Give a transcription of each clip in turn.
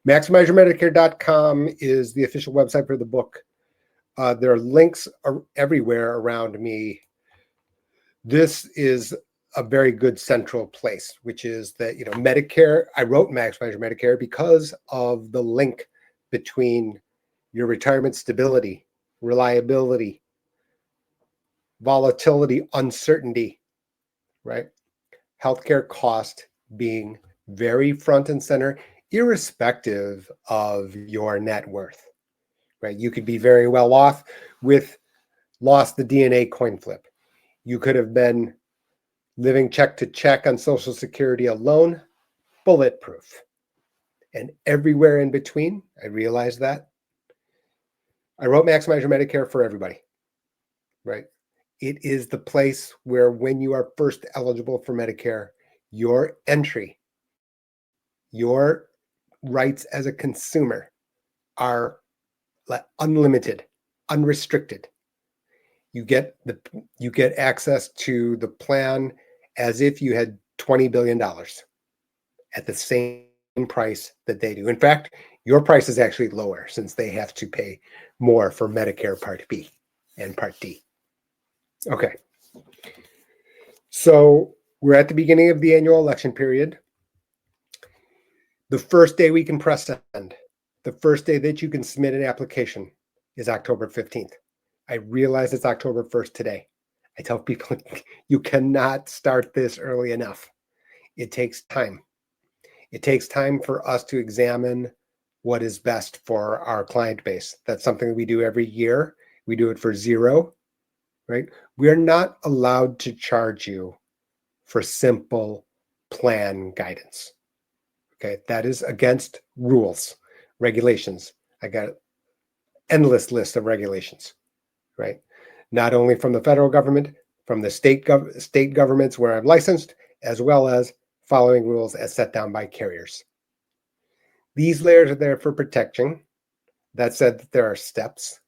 Medicare.gov is the official website for the book. There are links everywhere around me. This is a very good central place, which is that, Medicare, I wrote Maximize Your Medicare because of the link between your retirement stability, reliability, volatility, uncertainty, right? Healthcare cost being very front and center, irrespective of your net worth, right? You could be very well off with lost the DNA coin flip. You could have been living check to check on Social Security alone, bulletproof. And everywhere in between, I realized that. I wrote Maximize Your Medicare for everybody, right? It is the place where when you are first eligible for Medicare, your entry, your rights as a consumer are unlimited, unrestricted. You get access to the plan as if you had $20 billion at the same price that they do. In fact, your price is actually lower since they have to pay more for Medicare Part B and Part D. Okay. So we're at the beginning of the annual election period. The first day we can press send, the first day that you can submit an application is October 15th. I realize it's October 1st today. I tell people you cannot start this early enough. It takes time. It takes time for us to examine what is best for our client base. That's something we do every year. We do it for zero, right? We are not allowed to charge you for simple plan guidance. Okay, that is against rules, regulations. I got an endless list of regulations, right? Not only from the federal government, from the state governments where I'm licensed, as well as following rules as set down by carriers. These layers are there for protection. That said, there are steps.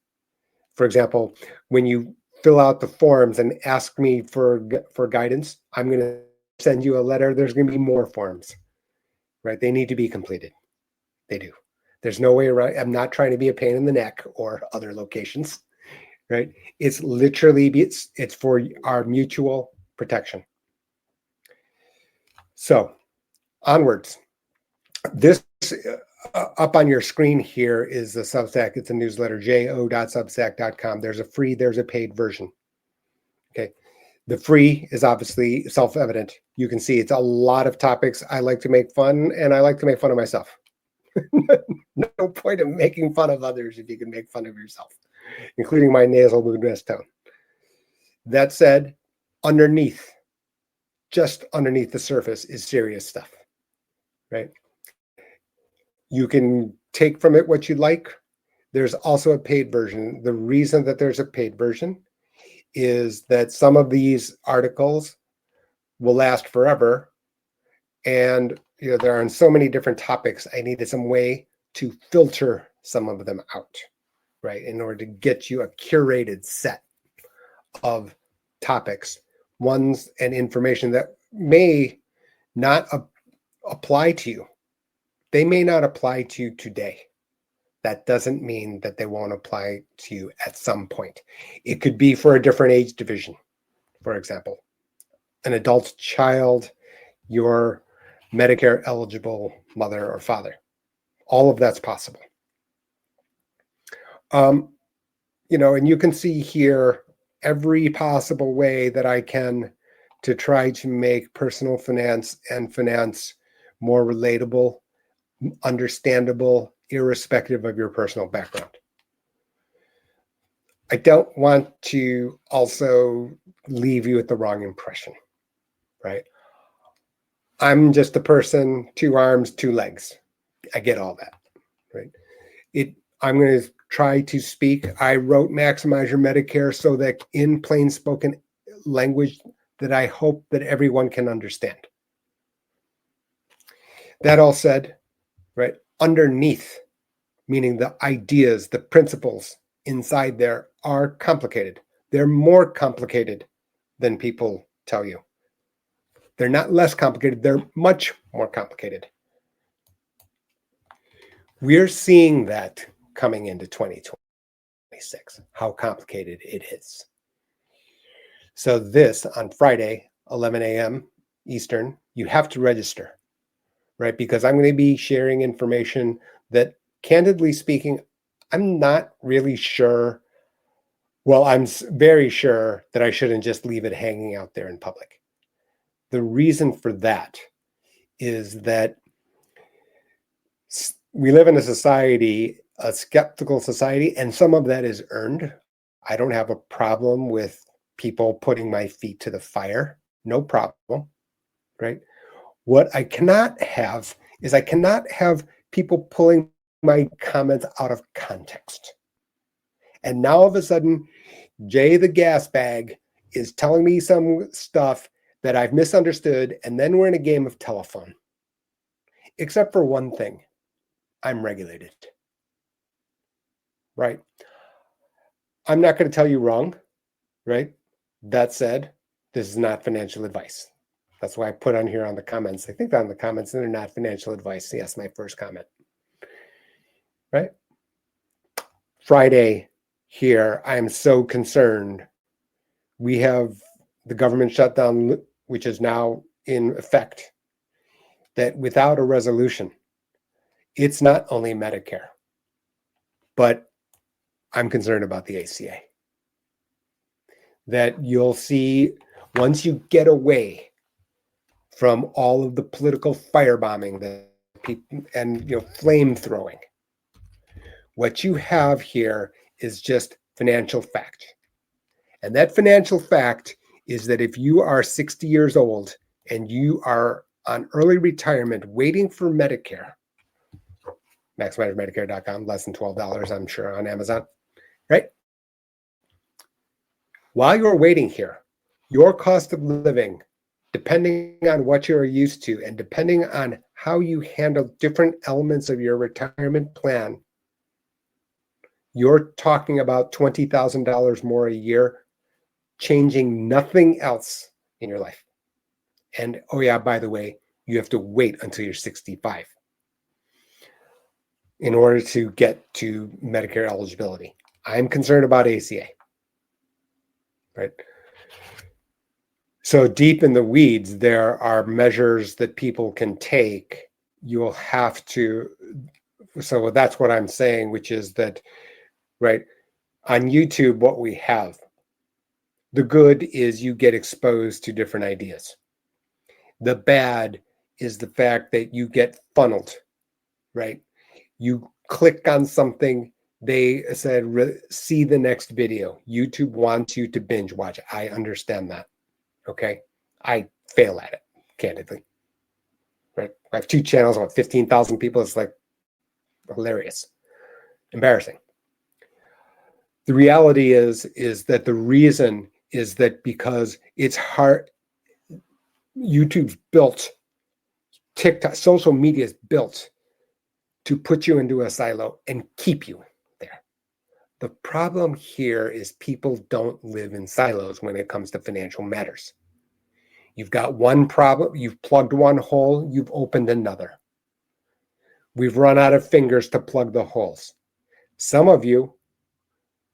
For example, when you fill out the forms and ask me for guidance, I'm going to send you a letter. There's going to be more forms, right? They need to be completed. They do. There's no way around. I'm not trying to be a pain in the neck or other locations, right? It's literally, it's for our mutual protection. So onwards, this up on your screen here is the Substack. It's a newsletter, jo.substack.com. There's a paid version. Okay. The free is obviously self-evident. You can see it's a lot of topics. I like to make fun, and I like to make fun of myself. No point in making fun of others if you can make fun of yourself, including my nasal mood rest tone. That said, just underneath the surface is serious stuff, right? You can take from it what you like. There's also a paid version. The reason that there's a paid version is that some of these articles will last forever. And there are so many different topics. I needed some way to filter some of them out, right? In order to get you a curated set of topics, ones and information that may not apply to you. They may not apply to you today. That doesn't mean that they won't apply to you at some point. It could be for a different age division. For example, an adult child, your Medicare eligible mother or father. All of that's possible. And you can see here every possible way that I can to try to make personal finance and finance more relatable, understandable, irrespective of your personal background. I don't want to also leave you with the wrong impression, right? I'm just a person, 2 arms, 2 legs. I get all that, right? I'm going to try to speak. I wrote Maximize Your Medicare so that in plain spoken language that I hope that everyone can understand. That all said, right, underneath, meaning the ideas, the principles inside there are complicated. They're more complicated than people tell you. They're not less complicated. They're much more complicated. We're seeing that coming into 2026, how complicated it is. So this on Friday, 11 a.m. Eastern, you have to register, right? Because I'm going to be sharing information that, candidly speaking, I'm not really sure. Well, I'm very sure that I shouldn't just leave it hanging out there in public. The reason for that is that we live in a society, a skeptical society, and some of that is earned. I don't have a problem with people putting my feet to the fire. No problem, right? What I cannot have is I cannot have people pulling my comments out of context. And now all of a sudden, Jay the gas bag is telling me some stuff that I've misunderstood, and then we're in a game of telephone. Except for one thing, I'm regulated, right? I'm not going to tell you wrong, right? That said, this is not financial advice. That's why I put on here on the comments. I think on the comments, they're not financial advice. Yes, my first comment, right? Friday here, I am so concerned. We have the government shutdown, which is now in effect, that without a resolution, it's not only Medicare, but I'm concerned about the ACA. That you'll see once you get away from all of the political firebombing that people and flame throwing, what you have here is just financial fact. And that financial fact is that if you are 60 years old and you are on early retirement waiting for Medicare, Medicare.gov, less than $12, I'm sure, on Amazon, right? While you're waiting here, your cost of living, depending on what you're used to and depending on how you handle different elements of your retirement plan, you're talking about $20,000 more a year, changing nothing else in your life. And oh yeah, by the way, you have to wait until you're 65 in order to get to Medicare eligibility. I'm concerned about ACA, right? So deep in the weeds, there are measures that people can take. You'll have to, so that's what I'm saying, which is that, right, on YouTube, what we have, the good is you get exposed to different ideas. The bad is the fact that you get funneled, right? You click on something, they said, see the next video. YouTube wants you to binge watch. I understand that. Okay. I fail at it, candidly. Right. I have 2 channels, about 15,000 people. It's like hilarious, embarrassing. The reality is that the reason is that because it's hard. YouTube's built, TikTok, social media is built to put you into a silo and keep you there. The problem here is people don't live in silos when it comes to financial matters. You've got one problem, you've plugged one hole, you've opened another. We've run out of fingers to plug the holes. Some of you,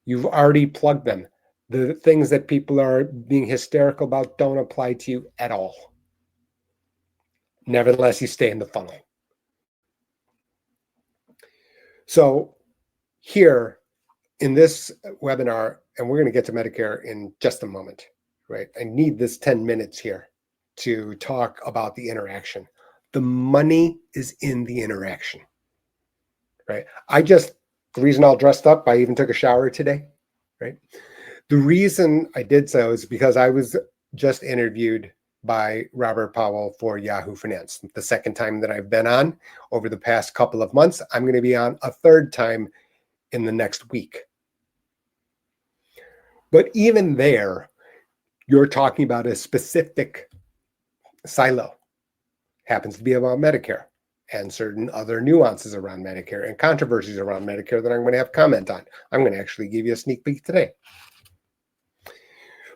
you've already plugged them. The things that people are being hysterical about don't apply to you at all. Nevertheless, you stay in the funnel. So here in this webinar, and we're going to get to Medicare in just a moment, right? I need this 10 minutes here to talk about the interaction. The money is in the interaction, right? The reason all dressed up, I even took a shower today, right? The reason I did so is because I was just interviewed by Robert Powell for Yahoo Finance. The second time that I've been on over the past couple of months. I'm going to be on a third time in the next week. But even there, you're talking about a specific silo. Happens to be about Medicare and certain other nuances around Medicare and controversies around Medicare that I'm going to have comment on. I'm going to actually give you a sneak peek today.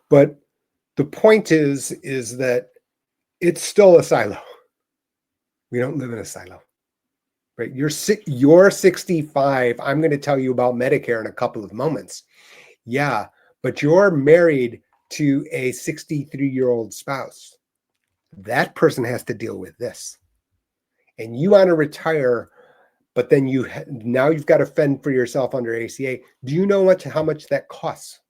But the point is that it's still a silo. We don't live in a silo, right? You're 65. I'm going to tell you about Medicare in a couple of moments. Yeah, but you're married to a 63-year-old spouse. That person has to deal with this. And you want to retire, but then now you've got to fend for yourself under ACA. Do you know how much that costs?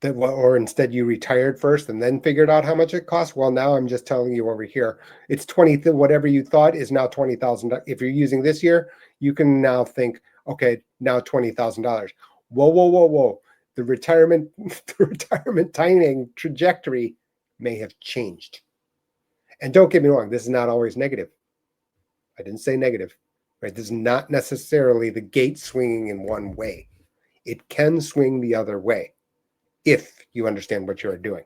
Or instead you retired first and then figured out how much it costs? Well, now I'm just telling you over here, it's 20, whatever you thought is now $20,000. If you're using this year, you can now think, okay, now $20,000. Whoa. The retirement timing trajectory may have changed. And don't get me wrong, this is not always negative. I didn't say negative, right? This is not necessarily the gate swinging in one way. It can swing the other way if you understand what you're doing.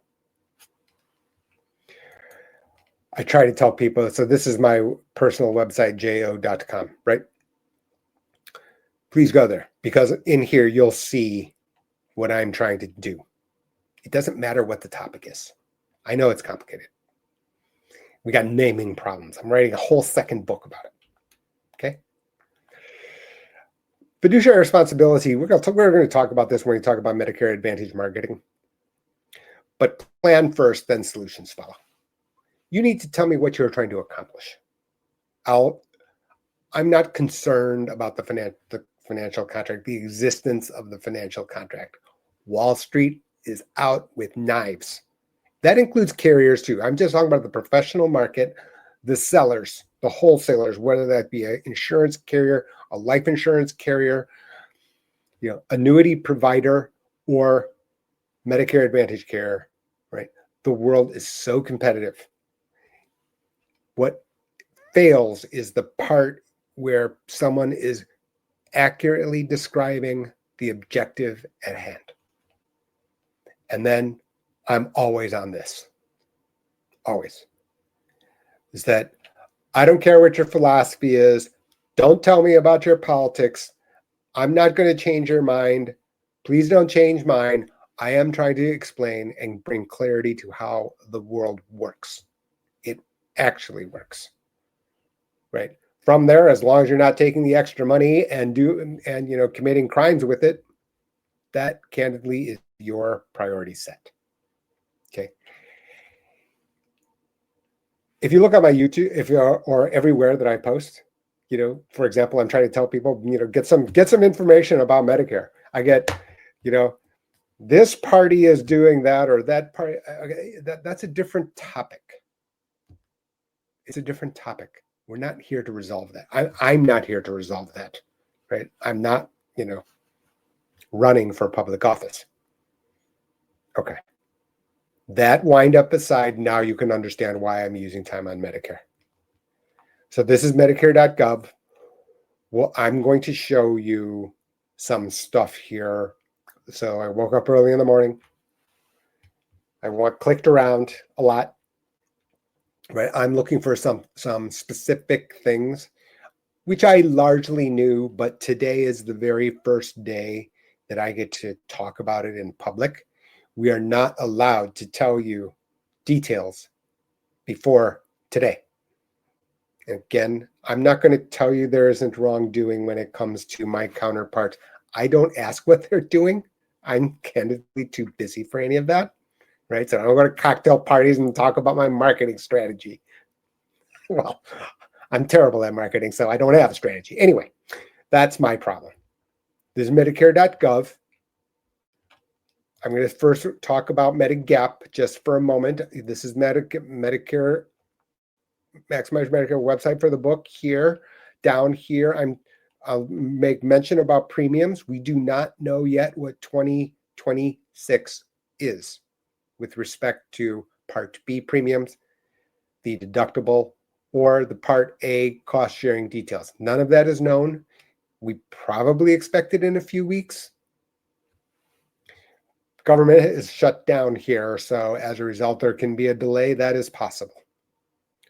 I try to tell people, so this is my personal website, jo.com, right? Please go there, because in here you'll see what I'm trying to do. It doesn't matter what the topic is. I know it's complicated. We got naming problems. I'm writing a whole second book about it. Okay. Fiduciary responsibility. We're going to talk about this when we talk about Medicare Advantage marketing. But plan first, then solutions follow. You need to tell me what you're trying to accomplish. I'm not concerned about the financial contract, the existence of the financial contract. Wall Street is out with knives. That includes carriers too. I'm just talking about the professional market, the sellers, the wholesalers, whether that be an insurance carrier, a life insurance carrier, annuity provider, or Medicare Advantage care, right? The world is so competitive. What fails is the part where someone is accurately describing the objective at hand. And then I'm always on this. Always. Is that I don't care what your philosophy is. Don't tell me about your politics. I'm not going to change your mind. Please don't change mine. I am trying to explain and bring clarity to how the world works. It actually works. Right? From there, as long as you're not taking the extra money and committing crimes with it, that candidly is your priority set. Okay. If you look at my YouTube, or everywhere that I post, for example, I'm trying to tell people, get some information about Medicare. I get, this party is doing that or that party. Okay, that's a different topic. It's a different topic. We're not here to resolve that. I'm not here to resolve that, right? I'm not, running for public office. Okay. That wind up aside, now you can understand why I'm using time on Medicare. So this is Medicare.gov. Well, I'm going to show you some stuff here. So I woke up early in the morning. I clicked around a lot. Right, I'm looking for some specific things, which I largely knew, but today is the very first day that I get to talk about it in public. We are not allowed to tell you details before today. Again, I'm not going to tell you there isn't wrongdoing when it comes to my counterparts. I don't ask what they're doing. I'm candidly too busy for any of that. Right? So I don't go to cocktail parties and talk about my marketing strategy. Well, I'm terrible at marketing, so I don't have a strategy. Anyway, that's my problem. This is Medicare.gov. I'm going to first talk about Medigap just for a moment. This is Medicare, Maximize Medicare website for the book here. Down here, I'll make mention about premiums. We do not know yet what 2026 is with respect to Part B premiums, the deductible, or the Part A cost-sharing details. None of that is known. We probably expect it in a few weeks. Government is shut down here, so as a result, there can be a delay. That is possible.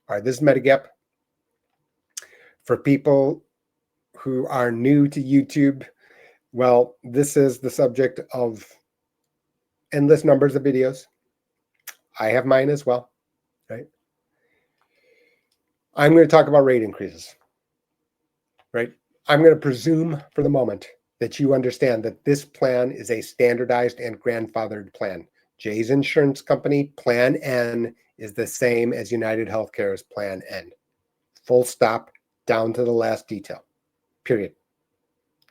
All right, this is Medigap. For people who are new to YouTube, well, this is the subject of endless numbers of videos. I have mine as well, right? I'm going to talk about rate increases. right? I'm going to presume for the moment that you understand that this plan is a standardized and grandfathered plan. Jay's insurance company, Plan N, is the same as United Healthcare's Plan N. Full stop, down to the last detail, period.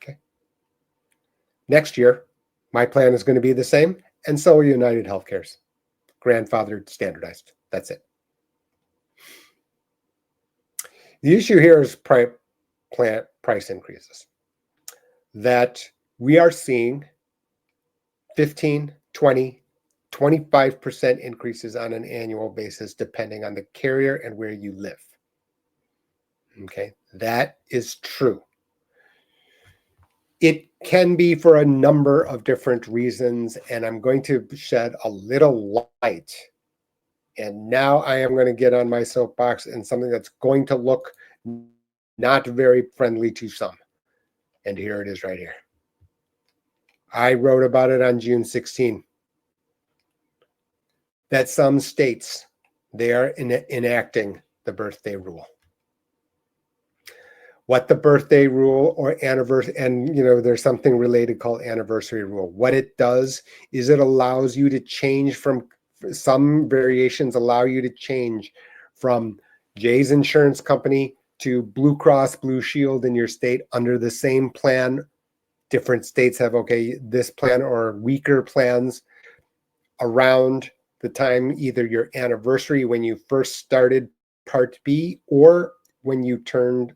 Okay. Next year, my plan is going to be the same, and so are United Healthcare's. Grandfathered, standardized. That's it. The issue here is price increases. That we are seeing 15, 20, 25% increases on an annual basis, depending on the carrier and where you live. Okay, that is true. It can be for a number of different reasons, and I'm going to shed a little light. And now I am going to get on my soapbox and something that's going to look not very friendly to some. And here it is right here. I wrote about it on June 16. That some states, they are enacting the birthday rule. What the birthday rule or anniversary, and there's something related called anniversary rule. What it does is it allows you to change from, some variations allow you to change from Jay's insurance company to Blue Cross Blue Shield in your state under the same plan. Different states have, this plan or weaker plans around the time, either your anniversary when you first started Part B or when you turned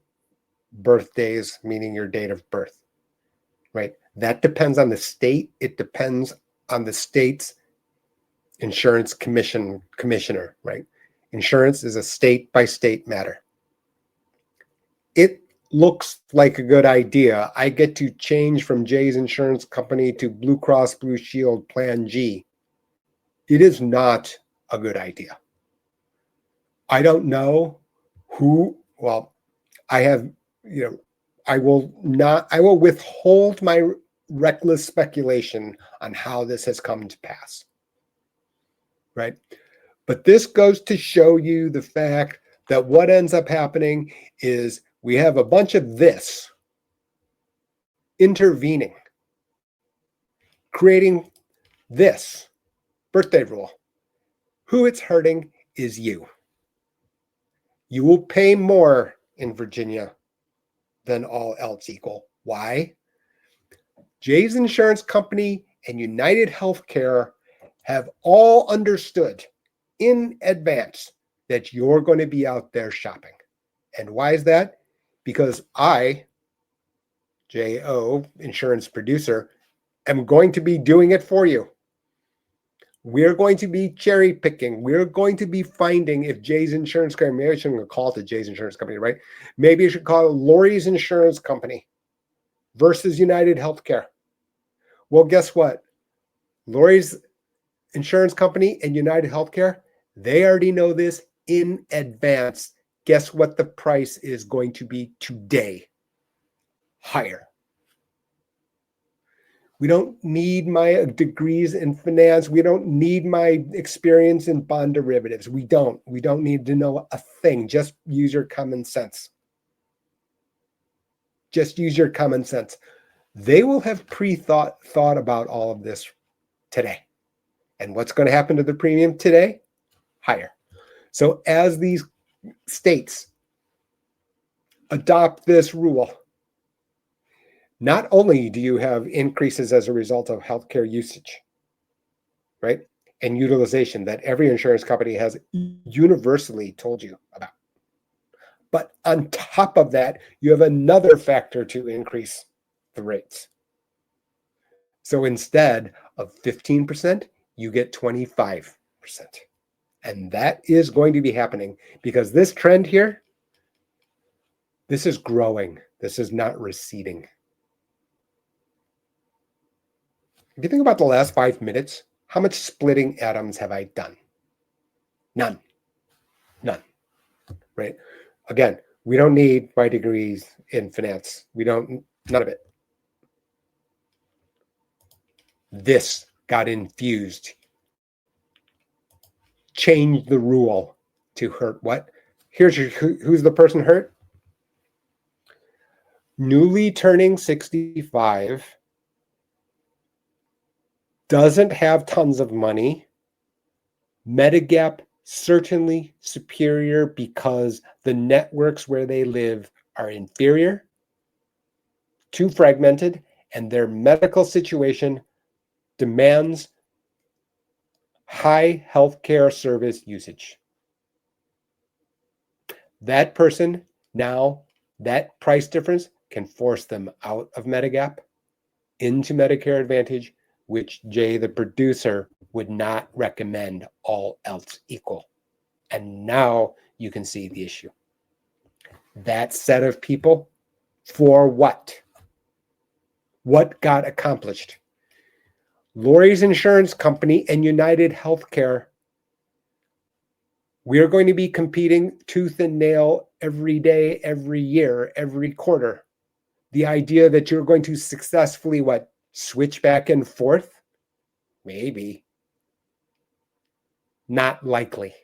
birthdays, meaning your date of birth, right? That depends on the state. It depends on the state's insurance commissioner, right? Insurance is a state-by-state matter. It looks like a good idea. I get to change from Jay's insurance company to Blue Cross Blue Shield Plan G. It is not a good idea. I don't know who, I will withhold my reckless speculation on how this has come to pass, right? But this goes to show you the fact that what ends up happening is we have a bunch of this intervening, creating this birthday rule. Who it's hurting is you. You will pay more in Virginia than all else equal. Why? Jay's insurance company and United Healthcare have all understood in advance that you're going to be out there shopping. And why is that? Because I, J.O., insurance producer, am going to be doing it for you. We're going to be cherry picking. We're going to be finding if Jay's insurance company, maybe I shouldn't call it Jay's insurance company, right? Maybe I should call it Lori's insurance company versus United Healthcare. Well, guess what? Lori's insurance company and United Healthcare, they already know this in advance. Guess what the price is going to be today? Higher. We don't need my degrees in finance. We don't need my experience in bond derivatives. We don't need to know a thing. Just use your common sense. Just use your common sense. They will have thought about all of this today. And what's going to happen to the premium today? Higher. So as these states adopt this rule, not only do you have increases as a result of healthcare usage, right, and utilization that every insurance company has universally told you about, but on top of that, you have another factor to increase the rates. So instead of 15%, you get 25%. And that is going to be happening because this trend here, this is growing. This is not receding. If you think about the last 5 minutes, how much splitting atoms have I done? None, right? Again, we don't need my degrees in finance. None of it. This got infused, changed the rule to hurt what? Who's the person hurt? newly turning 65, doesn't have tons of money. Medigap certainly superior because the networks where they live are inferior, too fragmented, and their medical situation demands high healthcare service usage. That person now, that price difference can force them out of Medigap into Medicare Advantage, which Jay, the producer, would not recommend, all else equal. And now you can see the issue. That set of people, for what? What got accomplished? Lori's insurance company and United Healthcare, we're going to be competing tooth and nail every day, every year, every quarter. The idea that you're going to successfully, switch back and forth? Maybe. Not likely.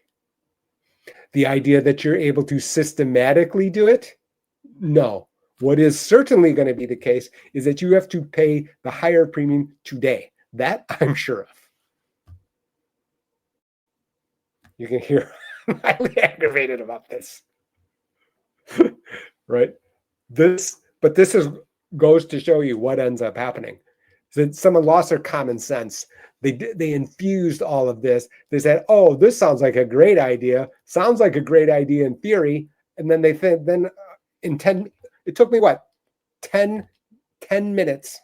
The idea that you're able to systematically do it? No. What is certainly going to be the case is that you have to pay the higher premium today. That I'm sure of. You can hear I'm highly aggravated about this. Right? This goes to show you what ends up happening. So someone lost their common sense. They infused all of this. They said, "Oh, this sounds like a great idea. Sounds like a great idea in theory." And then it took me 10 minutes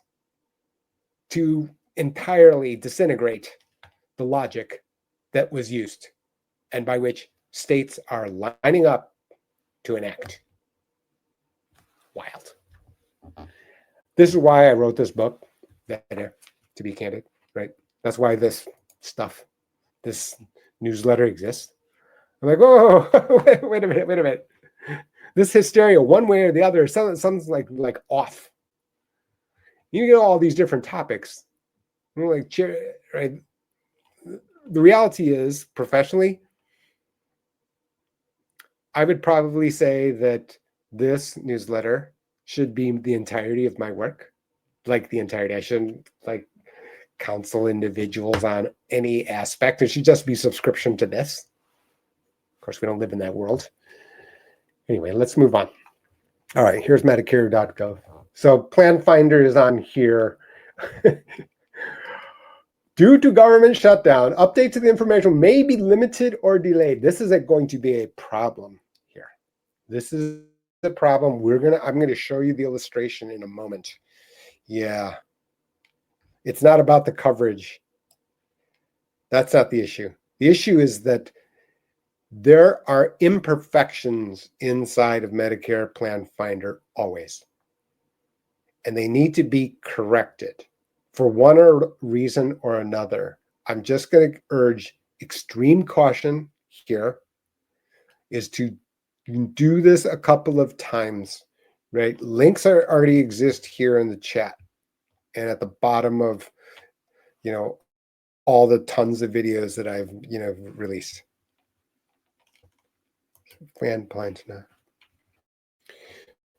to entirely disintegrate the logic that was used, and by which states are lining up to enact. Wild. This is why I wrote this book, to be candid, right? That's why this newsletter exists. I'm like, whoa, wait a minute. This hysteria, one way or the other, sounds like off. You get all these different topics. Right? The reality is, professionally, I would probably say that this newsletter should be the entirety of my work. Like the entirety. I shouldn't counsel individuals on any aspect. It should just be subscription to this. Of course, we don't live in that world. Anyway, let's move on. All right, here's Medicare.gov. So Plan Finder is on here. Due to government shutdown, update to the information may be limited or delayed. This is going to be a problem here. This is the problem. I'm going to show you the illustration in a moment. Yeah. It's not about the coverage. That's not the issue. The issue is that there are imperfections inside of Medicare Plan Finder always. And they need to be corrected for one reason or another. I'm just going to urge extreme caution here is to do this a couple of times, right? Links already exist here in the chat and at the bottom of, all the tons of videos that I've, released. Plan plans now.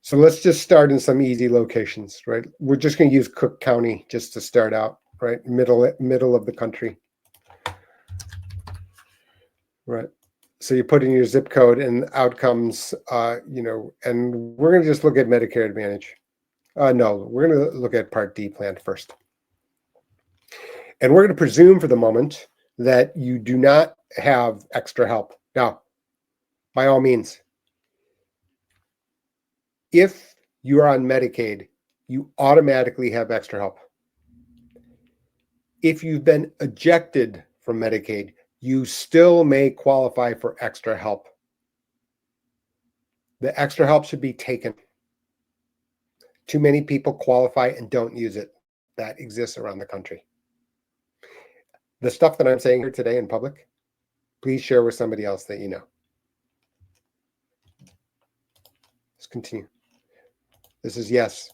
So let's just start in some easy locations, right? We're just going to use Cook County just to start out, right? Middle of the country, right? So you put in your zip code and out comes, and we're going to just look at Medicare Advantage. No, we're going to look at Part D plan first. And we're going to presume for the moment that you do not have extra help. Now, by all means, if you are on Medicaid, you automatically have extra help. If you've been ejected from Medicaid, you still may qualify for extra help. The extra help should be taken. Too many people qualify and don't use it. That exists around the country. The stuff that I'm saying here today in public, please share with somebody else that you know. Let's continue. This is yes.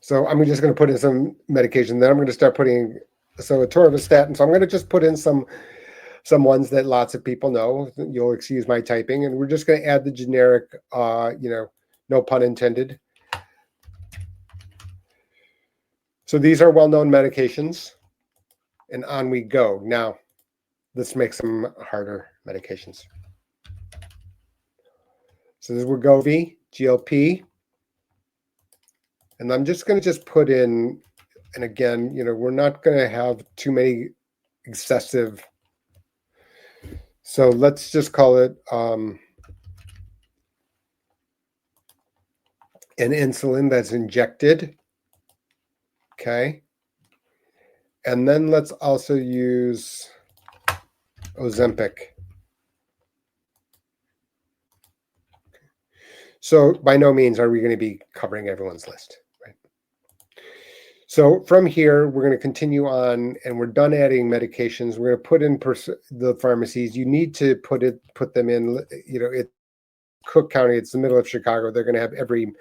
So I'm just going to put in some medication. Then I'm going to start putting, atorvastatin. So I'm going to just put in some ones that lots of people know. You'll excuse my typing. And we're just going to add the generic, no pun intended, So these are well-known medications, and on we go. Now, let's make some harder medications. So this is Wegovy, GLP, and I'm just going to put in, and again, we're not going to have too many excessive. So let's just call it an insulin that's injected. Okay. And then let's also use Ozempic. So by no means are we going to be covering everyone's list, right? So from here, we're going to continue on, and we're done adding medications. We're going to put in the pharmacies. You need to put them in. It's Cook County. It's the middle of Chicago. They're going to have every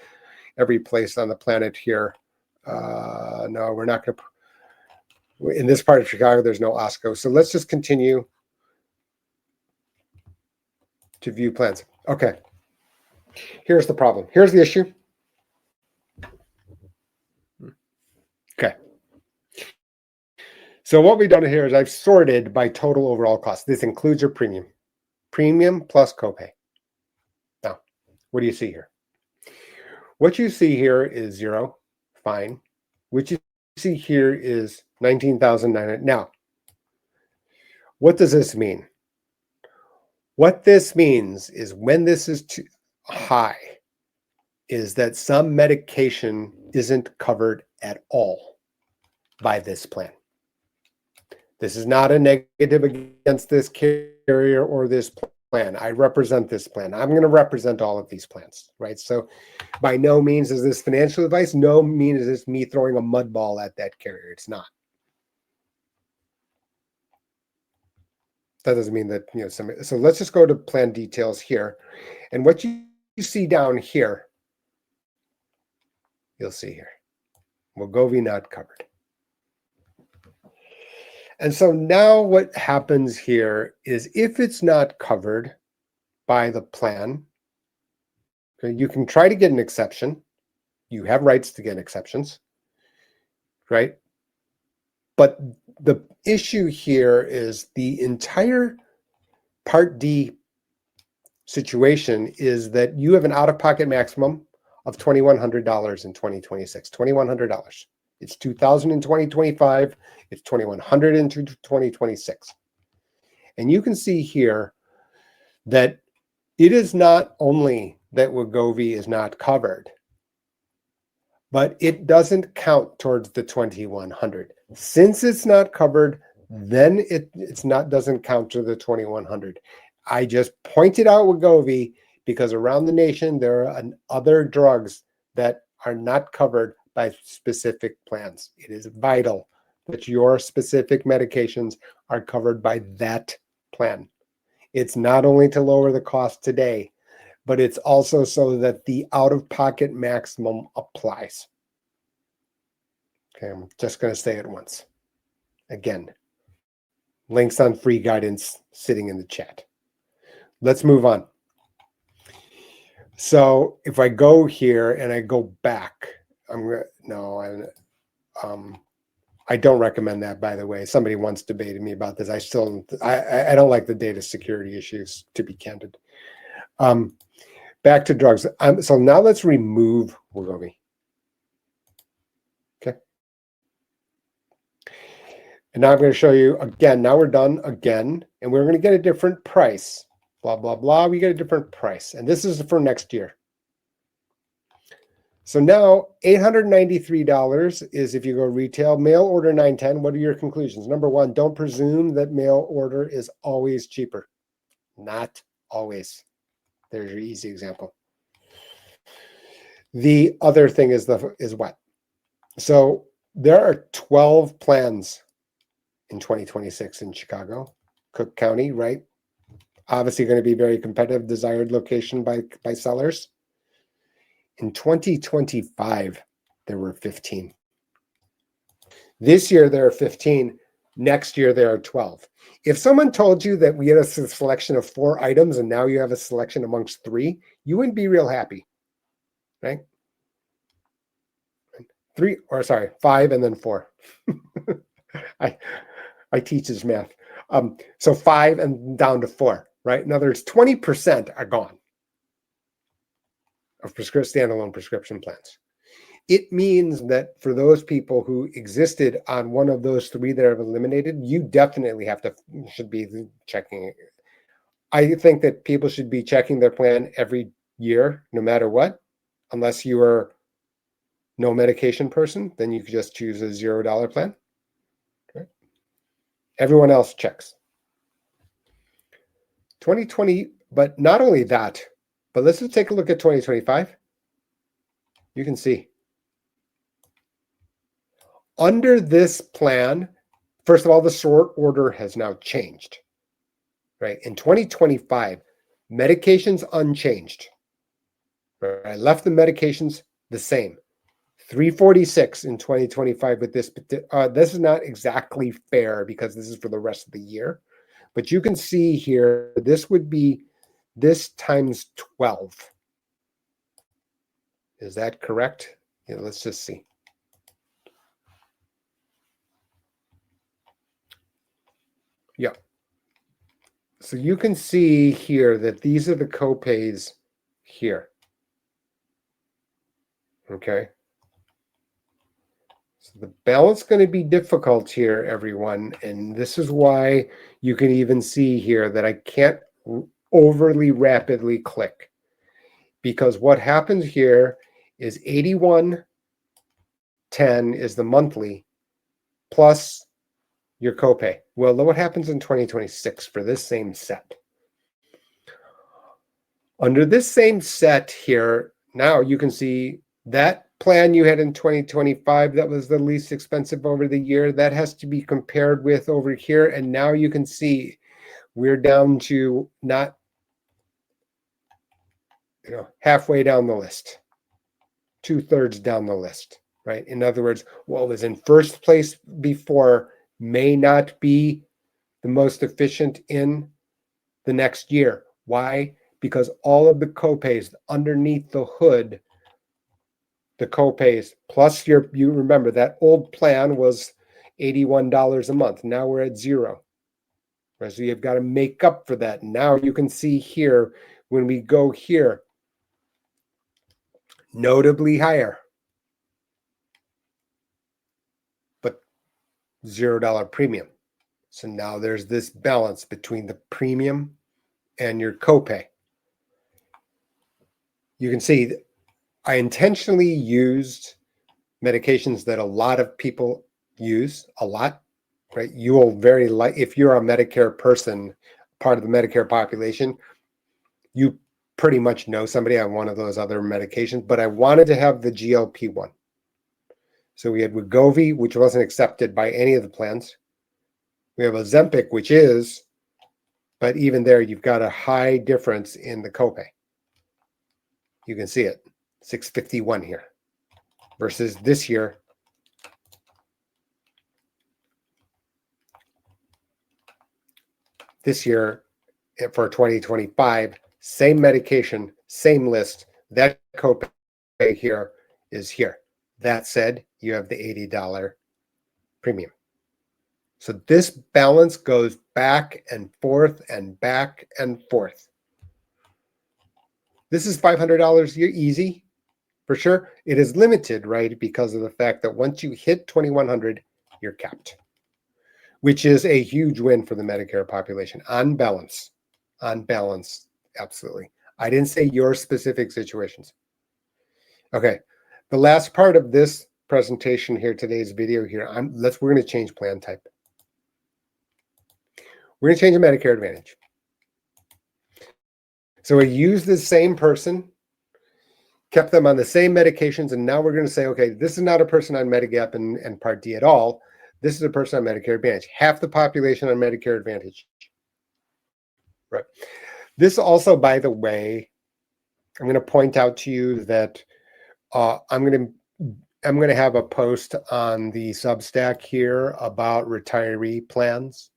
place on the planet here. No, we're not going to. In this part of Chicago, there's no Osco. So let's just continue to view plans. Okay. Here's the problem. Here's the issue. Okay. So what we've done here is I've sorted by total overall cost. This includes your premium. Premium plus copay. Now, what do you see here? What you see here is 0. Fine. What you see here is $19,900. Now, what does this mean? What this means is when this is too high, is that some medication isn't covered at all by this plan. This is not a negative against this carrier or this plan. I represent this plan. I'm going to represent all of these plans, right? So by no means is this financial advice. No means is this me throwing a mud ball at that carrier. It's not. That doesn't mean that, so let's just go to plan details here. And what you see down here, you'll see here, Wegovy not covered. And so now what happens here is if it's not covered by the plan, okay, you can try to get an exception. You have rights to get exceptions, right? But the issue here is the entire Part D situation is that you have an out-of-pocket maximum of $2,100 in 2026. $2,100. It's $2,000 in 2025. It's $2,100 in 2026. And you can see here that it is not only that Wegovy is not covered, but it doesn't count towards the 2,100. Since it's not covered, then doesn't count to the 2,100. I just pointed out Wegovy because around the nation there are other drugs that are not covered by specific plans. It is vital that your specific medications are covered by that plan. It's not only to lower the cost today, but it's also so that the out-of-pocket maximum applies. Okay, I'm just going to say it once. Again, links on free guidance sitting in the chat. Let's move on. So if I go here and I go back, I don't recommend that, by the way. Somebody once debated me about this. I don't like the data security issues, to be candid. Back to drugs. So now let's remove Wegovy. Okay. And now I'm going to show you again. Now we're done again, and we're going to get a different price. Blah, blah, blah. We get a different price. And this is for next year. So now $893 is if you go retail. Mail order $910. What are your conclusions? Number one, don't presume that mail order is always cheaper. Not always. There's your easy example. The other thing is what? So there are 12 plans in 2026 in Chicago, Cook County, right? Obviously going to be very competitive, desired location by sellers. In 2025, there were 15. This year, there are 15. Next year, there are 12. If someone told you that we had a selection of 4 items and now you have a selection amongst 3, you wouldn't be real happy, right? 5 and then 4. I teach this math. So 5 and down to 4, right? In other words, 20% are gone of standalone prescription plans. It means that for those people who existed on one of those 3 that are eliminated, you definitely should be checking it. I think that people should be checking their plan every year, no matter what, unless you are no medication person, then you could just choose a $0 plan. Okay. Everyone else checks. 2020, but not only that, but let's just take a look at 2025. You can see under this plan, first of all, the sort order has now changed, right? In 2025, medications unchanged. Right? I left the medications the same. 346 in 2025 with this. This is not exactly fair because this is for the rest of the year. But you can see here, this would be this times 12. Is that correct? Yeah, let's just see. Yeah. So you can see here that these are the copays here. Okay. So the balance is going to be difficult here, everyone. And this is why you can even see here that I can't overly rapidly click. Because what happens here is 81.10 is the monthly plus your copay. Well, look what happens in 2026 for this same set. Under this same set here, now you can see that plan you had in 2025 that was the least expensive over the year, that has to be compared with over here. And now you can see we're down to not, halfway down the list, 2/3 down the list, right? In other words, what was in first place before may not be the most efficient in the next year. Why? Because all of the copays underneath the hood, the copays plus you remember that old plan was $81 a month. Now we're at 0. Right? So you've got to make up for that. Now you can see here when we go here, notably higher, but $0 premium. So now there's this balance between the premium and your copay. You can see that I intentionally used medications that a lot of people use a lot, right? You will if you're a Medicare person, part of the Medicare population, you pretty much know somebody on one of those other medications, but I wanted to have the GLP-1. So we had Wegovy, which wasn't accepted by any of the plans. We have Ozempic, which is, but even there, you've got a high difference in the copay. You can see it, $651 here versus this year. This year for 2025, same medication, same list. That copay here is here. That said, you have the $80 premium. So this balance goes back and forth and back and forth. This is $500 a year, easy, for sure. It is limited, right, because of the fact that once you hit $2,100, you're capped, which is a huge win for the Medicare population. On balance, absolutely. I didn't say your specific situations. Okay, the last part of this presentation here, today's video here, we're going to change plan type. We're going to change to Medicare Advantage. So we use the same person, kept them on the same medications, and now we're going to say, okay, this is not a person on Medigap and Part D at all. This is a person on Medicare Advantage. Half the population on Medicare Advantage. Right. This also, by the way, I'm going to point out to you that I'm going to have a post on the Substack here about retiree plans.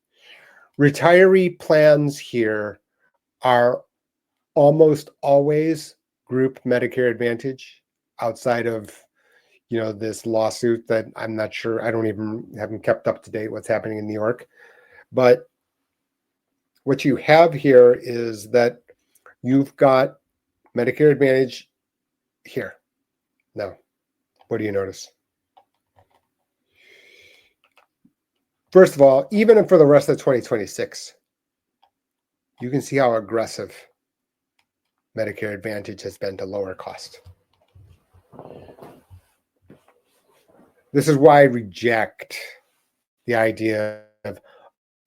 Retiree plans here are almost always group Medicare Advantage outside of, this lawsuit that I'm not sure, haven't kept up to date what's happening in New York. But what you have here is that you've got Medicare Advantage here. Now, what do you notice? First of all, even for the rest of 2026, you can see how aggressive Medicare Advantage has been to lower cost. This is why I reject the idea of,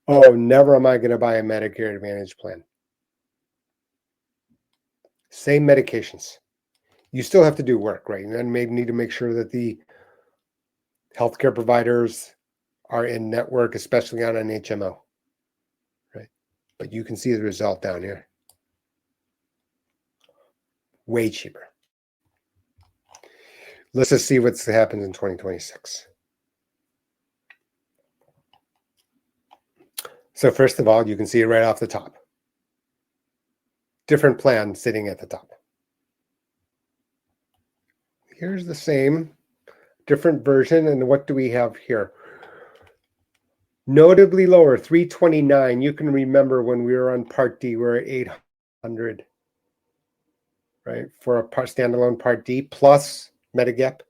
oh, never am I going to buy a Medicare Advantage plan. Same medications. You still have to do work, right? And then maybe need to make sure that the healthcare providers are in network, especially on an HMO, right? But you can see the result down here. Way cheaper. Let's just see what's happened in 2026. So first of all, you can see it right off the top. Different plan sitting at the top. Here's the same, different version. And what do we have here? Notably lower, $329. You can remember when we were on Part D, we were at $800, right? For a standalone Part D plus Medigap.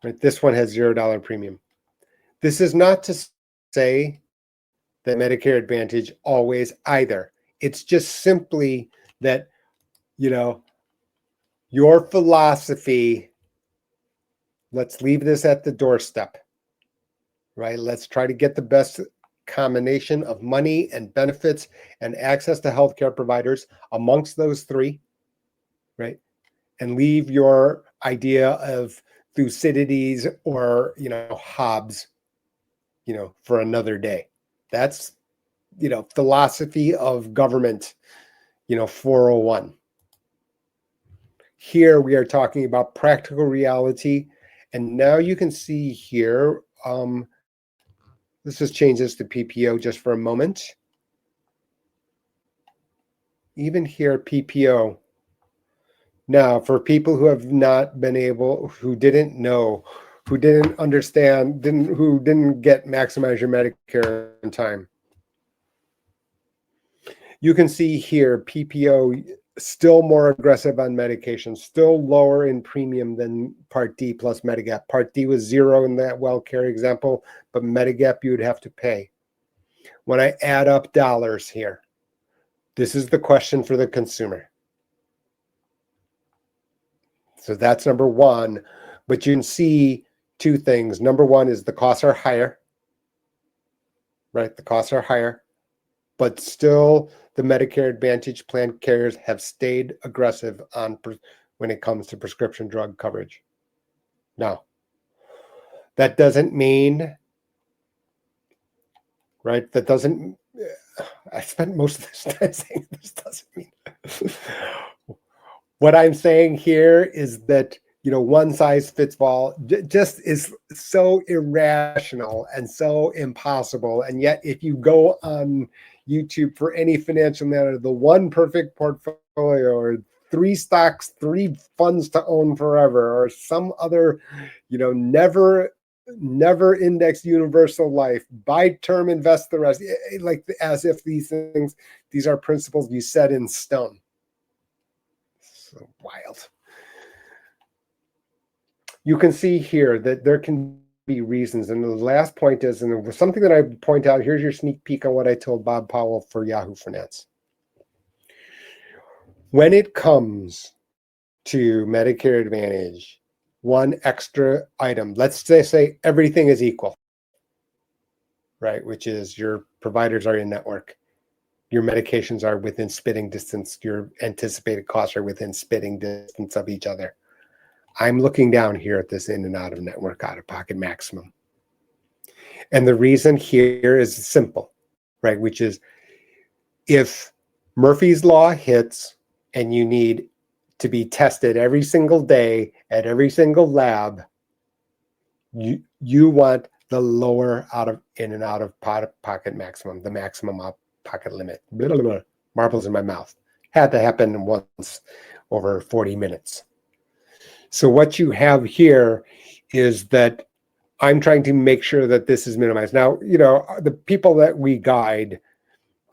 Right? This one has $0 premium. This is not to say that Medicare Advantage always either. It's just simply that, your philosophy, let's leave this at the doorstep, right? Let's try to get the best combination of money and benefits and access to healthcare providers amongst those three, right? And leave your idea of Thucydides or, Hobbes, for another day. That's, philosophy of government, 401. Here we are talking about practical reality. And now you can see here, let's just change this to PPO just for a moment. Even here, PPO. Now, for people who have not been able, who didn't know, who didn't understand, who didn't get Maximize Your Medicare in time, you can see here PPO still more aggressive on medication, still lower in premium than Part D plus Medigap. Part D was $0 in that WellCare example, but Medigap you would have to pay. When I add up dollars here, this is the question for the consumer. So that's number one. But you can see two things. Number one is the costs are higher, right? The costs are higher, but still the Medicare Advantage plan carriers have stayed aggressive on when it comes to prescription drug coverage. Now, that doesn't mean, right? That doesn't, I spent most of this time saying this doesn't mean. What I'm saying here is that, one size fits all just is so irrational and so impossible. And yet, if you go on YouTube for any financial matter, the one perfect portfolio or 3 stocks, 3 funds to own forever, or some other, never indexed universal life, buy term, invest the rest, like as if these are principles you set in stone. So wild. You can see here that there can be reasons. And the last point is, and it was something that I point out, here's your sneak peek on what I told Bob Powell for Yahoo Finance. When it comes to Medicare Advantage, one extra item, let's say everything is equal, right? Which is your providers are in network. Your medications are within spitting distance. Your anticipated costs are within spitting distance of each other. I'm looking down here at this in and out of network out-of-pocket maximum. And the reason here is simple, right? Which is if Murphy's Law hits and you need to be tested every single day at every single lab, you want the lower in and out of pocket maximum, the maximum out-of-pocket limit. Blah, blah, blah. Marbles in my mouth. Had to happen once over 40 minutes. So what you have here is that I'm trying to make sure that this is minimized. Now, the people that we guide,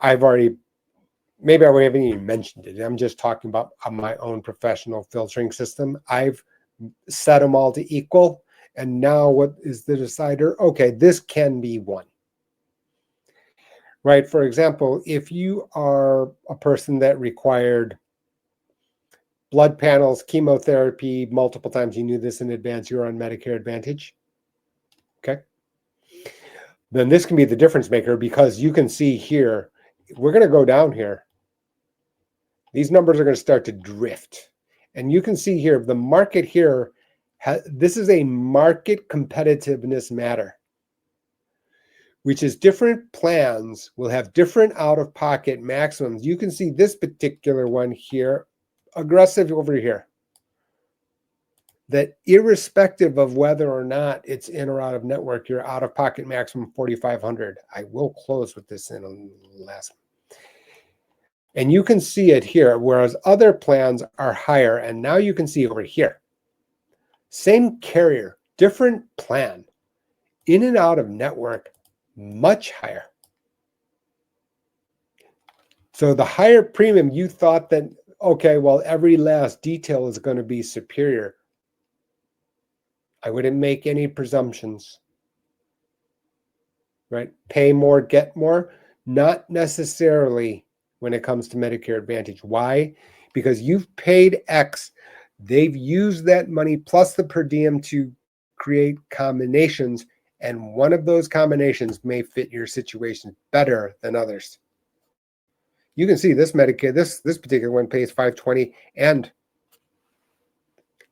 maybe I haven't even mentioned it. I'm just talking about my own professional filtering system. I've set them all to equal. And now what is the decider? Okay, this can be one. Right? For example, if you are a person that required blood panels, chemotherapy multiple times, you knew this in advance, you're on Medicare Advantage. Okay. Then this can be the difference maker, because you can see here, we're going to go down here. These numbers are going to start to drift. And you can see here, the market here, this is a market competitiveness matter, which is different plans will have different out-of-pocket maximums. You can see this particular one here, aggressive over here, that irrespective of whether or not it's in or out of network, your out-of-pocket maximum $4,500. I will close with this in a last. And you can see it here, whereas other plans are higher. And now you can see over here, same carrier, different plan, in and out of network, much higher. So the higher premium, you thought that, okay, well, every last detail is going to be superior. I wouldn't make any presumptions, right? Pay more, get more. Not necessarily when it comes to Medicare Advantage. Why? Because you've paid X. They've used that money plus the per diem to create combinations. And one of those combinations may fit your situation better than others. You can see this Medicare, this particular one pays $520 and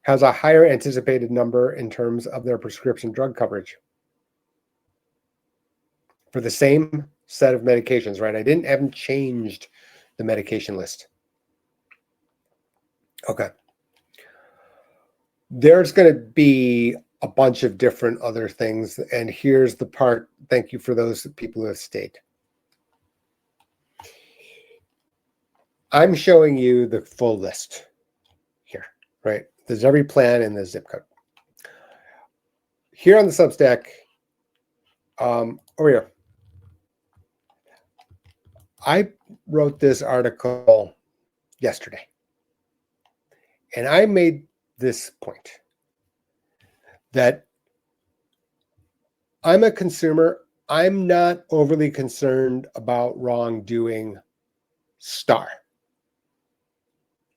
has a higher anticipated number in terms of their prescription drug coverage for the same set of medications, right? I haven't changed the medication list. Okay. There's going to be a bunch of different other things. And here's the part. Thank you for those people who have stayed. I'm showing you the full list here, right? There's every plan in the zip code. Here on the Substack, over here, I wrote this article yesterday, and I made this point that I'm a consumer. I'm not overly concerned about wrongdoing star,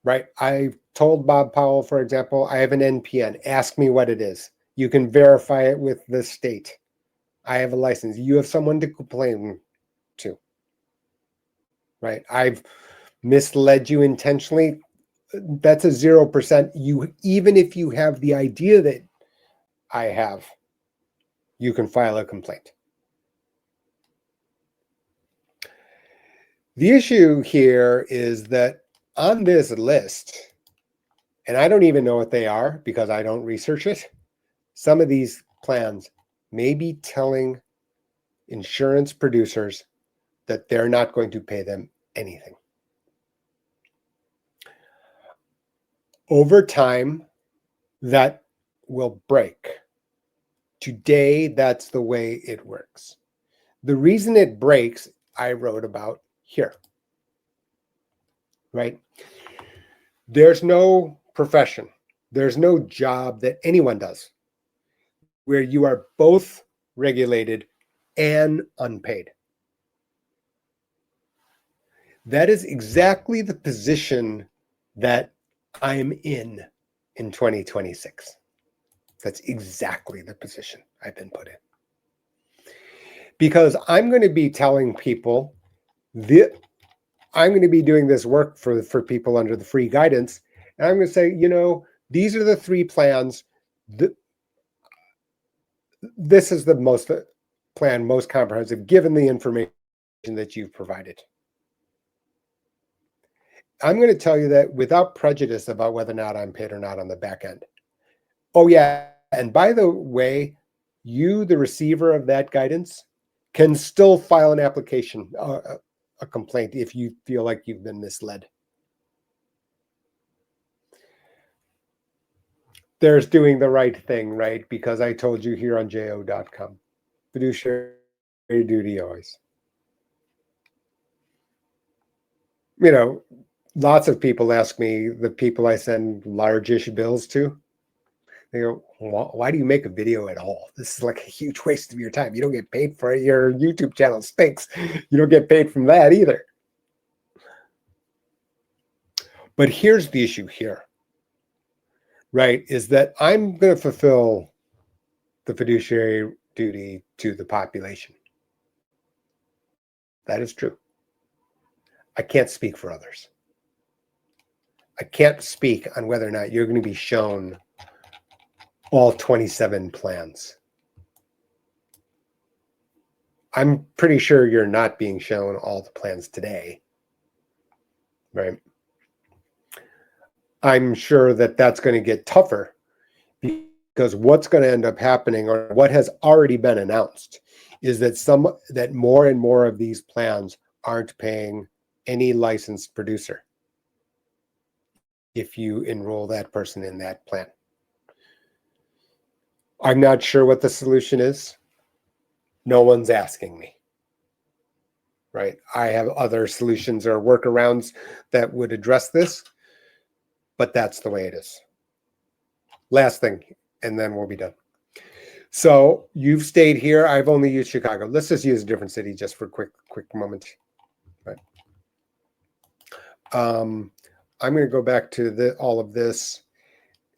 right? I told Bob Powell, for example, I have an NPN. Ask me what it is. You can verify it with the state. I have a license. You have someone to complain to, right? I've misled you intentionally. That's a 0%. Even if you have the idea that I have, you can file a complaint. The issue here is that on this list, and I don't even know what they are because I don't research it, some of these plans may be telling insurance producers that they're not going to pay them anything. Over time, that will break. Today, that's the way it works. The reason it breaks, I wrote about here, right? There's no profession, there's no job that anyone does where you are both regulated and unpaid. That is exactly the position that I'm in 2026. That's exactly the position I've been put in. Because I'm going to be telling people that I'm going to be doing this work for people under the free guidance. And I'm going to say, these are the three plans. This is the most comprehensive, given the information that you've provided. I'm going to tell you that without prejudice about whether or not I'm paid or not on the back end. Oh, yeah. And by the way, you, the receiver of that guidance, can still file an application, a complaint, if you feel like you've been misled. there's doing the right thing, right? Because I told you here on jo.com. Fiduciary duty always. You know, lots of people ask me, the people I send large-ish bills to, they go, why do you make a video at all? This is like a huge waste of your time. You don't get paid for it. Your YouTube channel stinks. You don't get paid from that either. But here's the issue here, right? Is that I'm going to fulfill the fiduciary duty to the population. That is true. I can't speak for others. I can't speak on whether or not you're going to be shown all 27 plans. I'm pretty sure you're not being shown all the plans today, right? I'm sure that that's going to get tougher because what's going to end up happening, or what has already been announced, is that more and more of these plans aren't paying any licensed producer if you enroll that person in that plan. I'm not sure what the solution is. No one's asking me, right? I have other solutions or workarounds that would address this, but that's the way it is. Last thing, and then we'll be done. So you've stayed here. I've only used Chicago. Let's just use a different city just for a quick moment. Right. I'm going to go back to all of this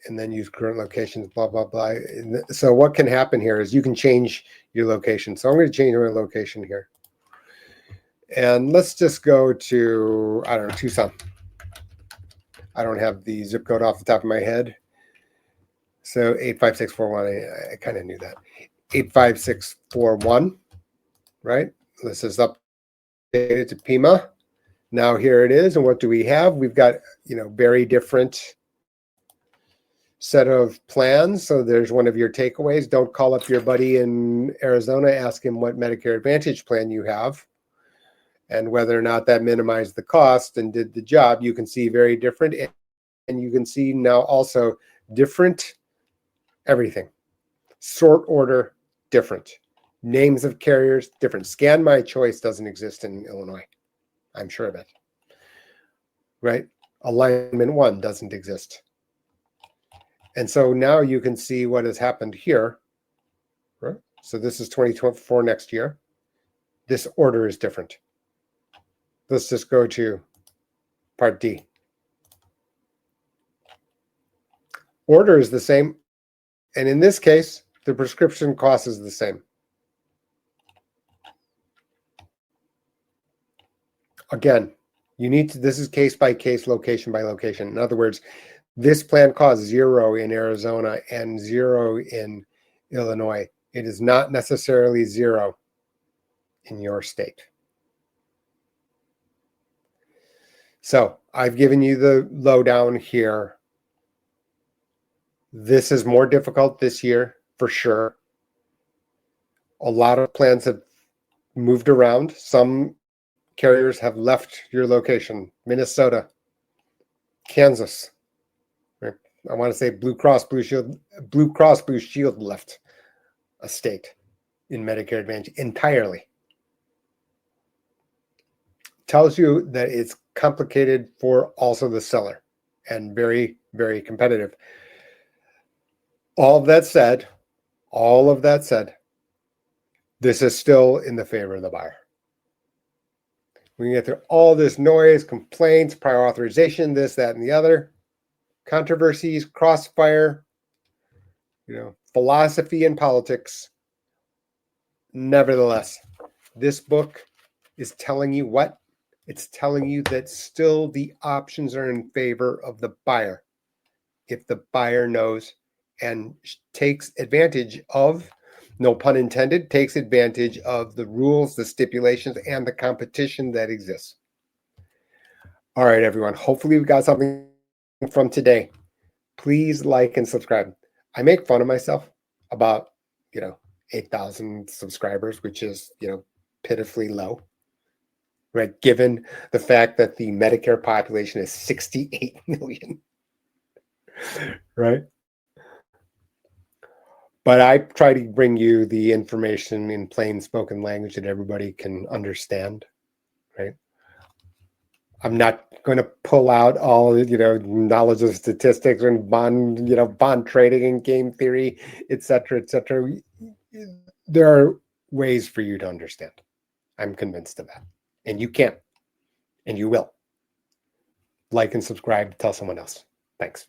and then use current locations, blah, blah, blah. So what can happen here is you can change your location. So I'm going to change my location here. And let's just go to, I don't know, Tucson. I don't have the zip code off the top of my head. So 85641, I kind of knew that. 85641, right? This is updated to Pima. Now here it is. And what do we have? We've got, very different set of plans. So there's one of your takeaways. Don't call up your buddy in Arizona, ask him what Medicare Advantage plan you have and whether or not that minimized the cost and did the job. You can see very different. And you can see now also different everything. Sort order, different. Names of carriers, different. Scan My Choice doesn't exist in Illinois. I'm sure of it. Right? Alignment 1 doesn't exist. And so now you can see what has happened here. Right? So this is 2024 next year. This order is different. Let's just go to Part D. Order is the same. And in this case, the prescription cost is the same. Again, this is case by case, location by location. In other words, this plan costs 0 in Arizona and 0 in Illinois. It is not necessarily 0 in your state. So I've given you the lowdown here. This is more difficult this year, for sure. A lot of plans have moved around. Some carriers have left your location. Minnesota, Kansas. Right? I want to say Blue Cross Blue Shield left a state in Medicare Advantage entirely. Tells you that it's complicated for also the seller and very, very competitive. All of that said, this is still in the favor of the buyer. We can get through all this noise, complaints, prior authorization, this, that, and the other, controversies, crossfire, philosophy and politics. Nevertheless, this book is telling you what? It's telling you that still the options are in favor of the buyer. If the buyer knows and takes advantage of, no pun intended, takes advantage of the rules, the stipulations, and the competition that exists. All right, everyone. Hopefully we got something from today. Please like and subscribe. I make fun of myself about, 8,000 subscribers, which is, pitifully low, right? Given the fact that the Medicare population is 68 million, right? But I try to bring you the information in plain spoken language that everybody can understand, right? I'm not going to pull out all, knowledge of statistics and bond trading and game theory, et cetera, et cetera. There are ways for you to understand. I'm convinced of that. And you can, and you will. Like and subscribe, tell someone else. Thanks.